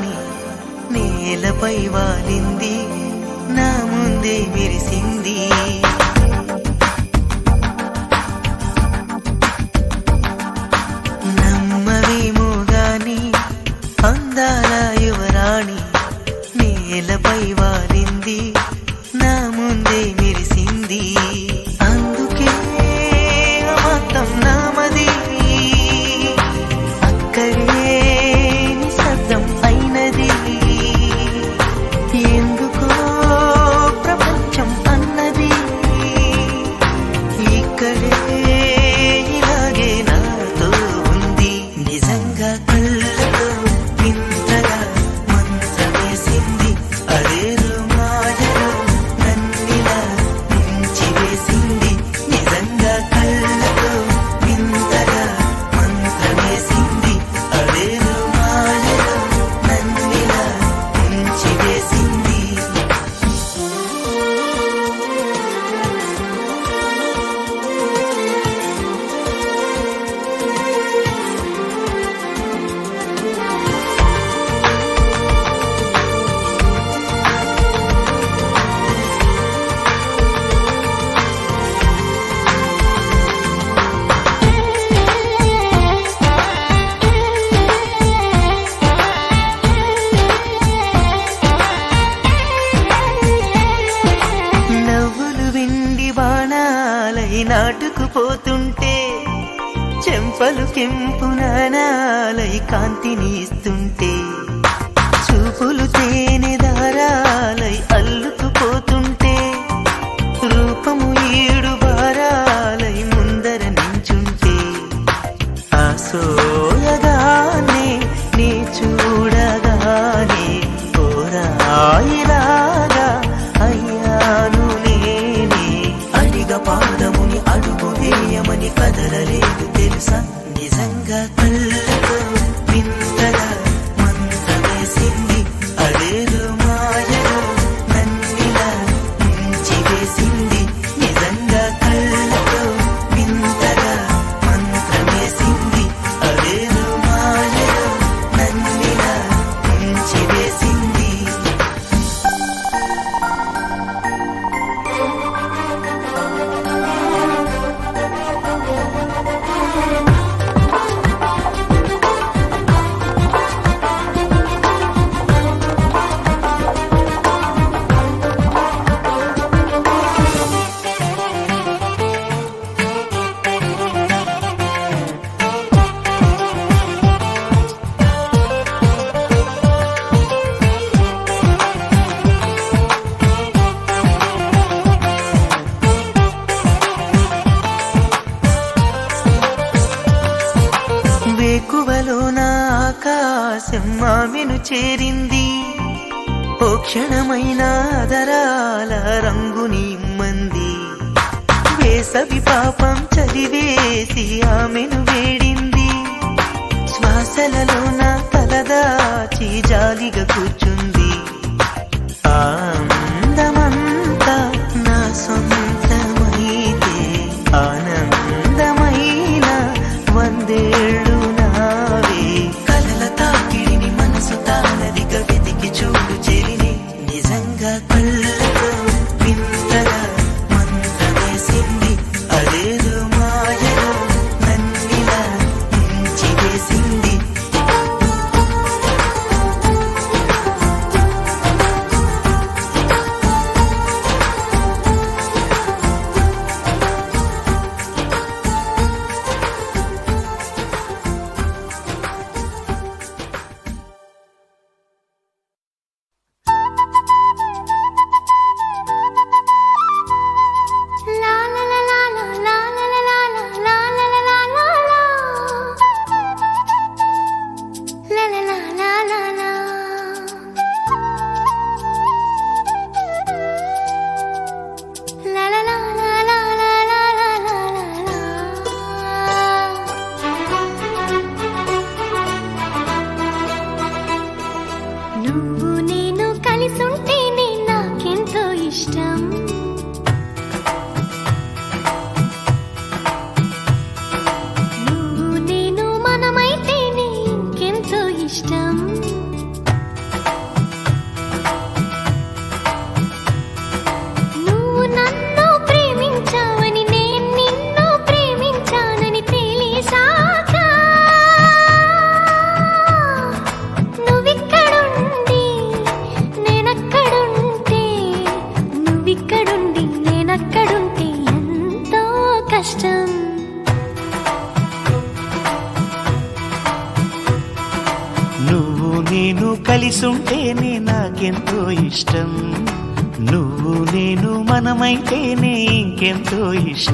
యువరాణి నేలపై వాలింది నా ముందే మెరిసింది నమ్మవేమో గాని అందాల యువరాణి నేలపై వాలింది నా ముందే మెరిసింది అందుకే మొత్తం నామది అక్కడే నిశ్శబ్దం అయినది ఎందుకో ప్రపంచం అన్నది ఇక్కడే ఇలాగే నాతో ఉంది నిజంగా కళ్ళతో వింతగా మంత్రమేసింది అదేదో మాయలో నన్నిలా ముంచివేసింది నిజంగా కళ్ళతో వింతగా మంత్రమేసింది అదేదో మాయలో నన్నిలా ముంచివేసింది నవ్వులు వెండి బాణాలై నాటుకుపోతుంటే చెంపలు కెంపు నాణాలై కాంతిని ఇస్తుంటే చూపులు తేనె దారాలై అల్లుకుపోతుంటే రూపము ఏడు బారాలై ముందర నించుంటే ఆ సోయగానే నీ చూడగానే ఓరాయిలాగా అయ్యాను నేనే అడిగ పాదముని అడుగు వేయమని కదలలేదు తెలుసా నిజంగా కళ్ళతో వింతగా మంత్రమేసింది అదేదో మాయలో నన్నిలా ముంచివేసింది నిజంగా కళ్ళతో వింతగా మంత్రమేసింది అదేదో మాయలో నన్నిలా ముంచివేసింది వేకువలో నా ఆకాశం ఆమెను చేరింది ఓ క్షణమైన ఆదరాల రంగుని ఇమ్మంది వేసవి పాపం చదివేసి ఆమెను వేడింది శ్వాసలలో నా తలదాచి జాలిగా కూర్చుంది ఆ అందమంతా నా సొంతమైతే ఆనందమైన వందేళ్ళు నావే కలల తాకిడిని మనసు తానదిగా వెతికి చూడు చెలిని నిజంగా కళ్ళతో వింతగా మంత్రమేసింది అదేదో మాయలో నన్నిలా ముంచివేసింది నేను కలిసుంటేనే నాకెంతో ఇష్టం, నువ్వు నేను మనమైతేనే ఇంకెంతో ఇష్టం.